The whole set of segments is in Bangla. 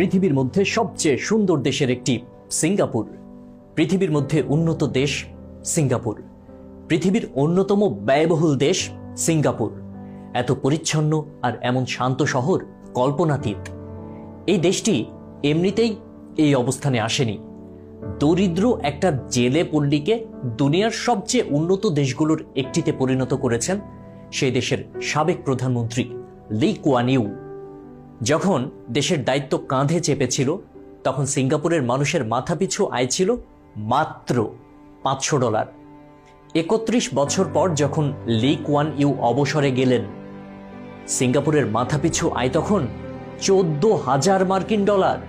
পৃথিবীর মধ্যে সবচেয়ে সুন্দর দেশের একটি সিঙ্গাপুর, পৃথিবীর মধ্যে উন্নত দেশ সিঙ্গাপুর, পৃথিবীর অন্যতম ব্যয়বহুল দেশ সিঙ্গাপুর। এত পরিচ্ছন্ন আর এমন শান্ত শহর কল্পনাতীত। এই দেশটি এমনিতেই এই অবস্থানে আসেনি। দরিদ্র একটা জেলে পল্লীকে দুনিয়ার সবচেয়ে উন্নত দেশগুলোর একটিতে পরিণত করেছেন সেই দেশের সাবেক প্রধানমন্ত্রী লি কুয়ান ইউ। যখন দেশের দায়িত্ব কাঁধে চেপেছিল তখন সিঙ্গাপুরের মানুষের মাথাপিছু আয় ছিল মাত্র $500। 31 বছর পর যখন লি কুয়ান ইউ অবসরে গেলেন, সিঙ্গাপুরের মাথাপিছু আয় তখন $14,000।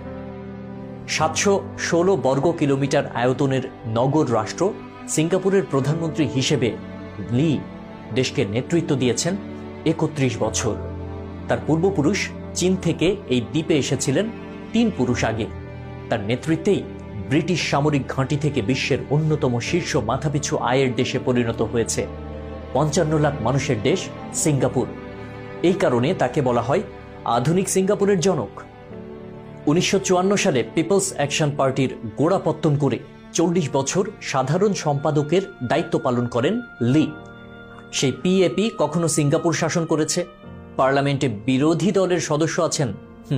716 বর্গ কিলোমিটার আয়তনের নগর রাষ্ট্র সিঙ্গাপুরের প্রধানমন্ত্রী হিসেবে লি দেশকে নেতৃত্ব দিয়েছেন 31 বছর। তার পূর্বপুরুষ চীন থেকে এই দ্বীপে এসেছিলেন 3 পুরুষ আগে। তার নেতৃত্বেই ব্রিটিশ সামরিক ঘাঁটি থেকে বিশ্বের অন্যতম শীর্ষ মাথাপিছু আয়ের দেশে পরিণত হয়েছে 55 লাখ মানুষের দেশ সিঙ্গাপুর। এই কারণে তাকে বলা হয় আধুনিক সিঙ্গাপুরের জনক। 1954 সালে পিপলস অ্যাকশন পার্টির গোড়াপত্তন করে 40 বছর সাধারণ সম্পাদকের দায়িত্ব পালন করেন লি। সেই পিএপি কখনো সিঙ্গাপুর শাসন করেছে। পার্লামেন্টে বিরোধী দলের সদস্য আছেন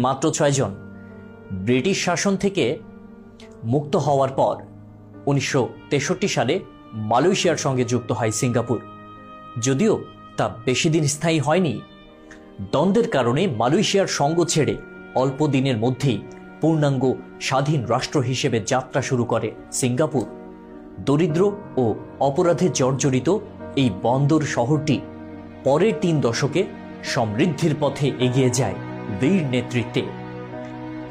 মাত্র 6 জন। ব্রিটিশ শাসন থেকে মুক্ত হওয়ার পর 1963 সালে মালয়েশিয়ার সঙ্গে যুক্ত হয় সিঙ্গাপুর। যদিও তা বেশি দিন স্থায়ী হয়নি। দ্বন্দ্বের কারণে মালয়েশিয়ার সঙ্গ ছেড়ে অল্প দিনের মধ্যেই পূর্ণাঙ্গ স্বাধীন রাষ্ট্র হিসেবে যাত্রা শুরু করে সিঙ্গাপুর। দরিদ্র ও অপরাধে জর্জরিত এই বন্দর শহরটি পরের 3 দশকে সমৃদ্ধির পথে এগিয়ে যায় লির নেতৃত্বে।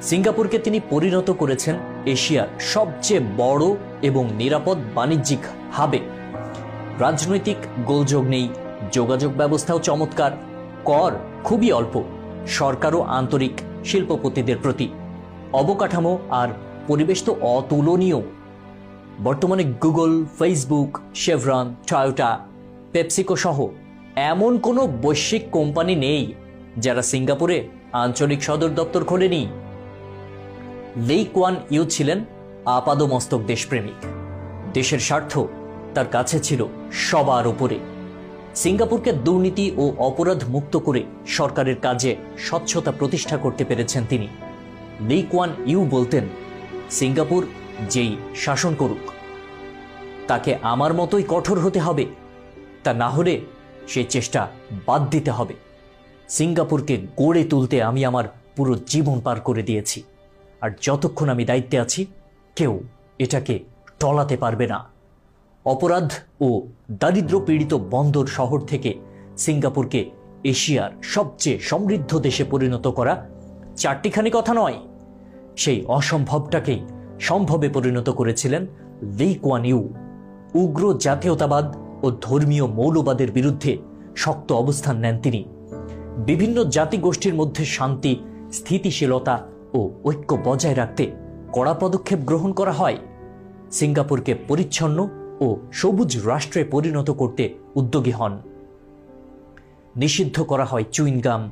সিঙ্গাপুরকে তিনি পরিণত করেছেন এশিয়ার সবচেয়ে বড় এবং নিরাপদ বাণিজ্যিক হাবে। রাজনৈতিক গোলযোগ নেই, যোগাযোগ ব্যবস্থাও চমৎকার, কর খুবই অল্প, সরকারও আন্তরিক শিল্পপতিদের প্রতি, অবকাঠামো আর পরিবেশ তো অতুলনীয়। বর্তমানে Google, Facebook, Chevron, Toyota, PepsiCo সহ এমন কোনো বৈশ্বিক কোম্পানি নেই যারা সিঙ্গাপুরে আঞ্চলিক সদর দপ্তর খোলেনি। লি কুয়ান ইউ ছিলেন আপাদমস্তক দেশপ্রেমিক। দেশের স্বার্থ তার কাছে ছিল সবার উপরে। সিঙ্গাপুরকে দুর্নীতি ও অপরাধ মুক্ত করে সরকারের কাজে স্বচ্ছতা প্রতিষ্ঠা করতে পেরেছেন তিনি। লি কুয়ান ইউ বলতেন, সিঙ্গাপুর যেই শাসন করুক তাকে আমার মতোই কঠোর হতে হবে, তা না হলে সেই চেষ্টা বাদ দিতে হবে। সিঙ্গাপুরকে গড়ে তুলতে আমি আমার পুরো জীবন পার করে দিয়েছি, আর যতক্ষণ আমি দায়িত্বে আছি কেউ এটাকে টলাতে পারবে না। অপরাধ ও দারিদ্র পীড়িত বন্দর শহর থেকে সিঙ্গাপুরকে এশিয়ার সবচেয়ে সমৃদ্ধ দেশে পরিণত করা 4টিখানি কথা নয়। সেই অসম্ভবটাকেই সম্ভবে পরিণত করেছিলেন লি কুয়ান ইউ। উগ্র জাতীয়তাবাদ ও ধর্মীয় মৌলবাদের বিরুদ্ধে শক্ত অবস্থান নেন তিনি। বিভিন্ন জাতিগোষ্ঠীর মধ্যে শান্তি, স্থিতিশীলতা ও ঐক্য বজায় রাখতে কড়া পদক্ষেপ গ্রহণ করা হয়। সিঙ্গাপুরকে পরিচ্ছন্ন ও সবুজ রাষ্ট্রে পরিণত করতে উদ্যোগী হন। নিষিদ্ধ করা হয় চুইংগাম,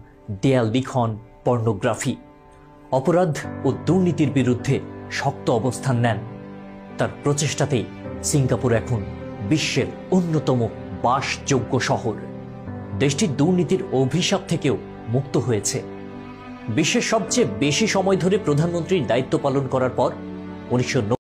দেয়াল লিখন, পর্নোগ্রাফি। অপরাধ ও দুর্নীতির বিরুদ্ধে শক্ত অবস্থান নেন। তার প্রচেষ্টাতেই সিঙ্গাপুর এখন বিশ্বের অন্যতম বাসযোগ্য শহর। দেশটি দুর্নীতির অভিশাপ থেকেও মুক্ত হয়েছে। বিশ্বের সবচেয়ে বেশি সময় ধরে প্রধানমন্ত্রীর দায়িত্ব পালন করার পর 1990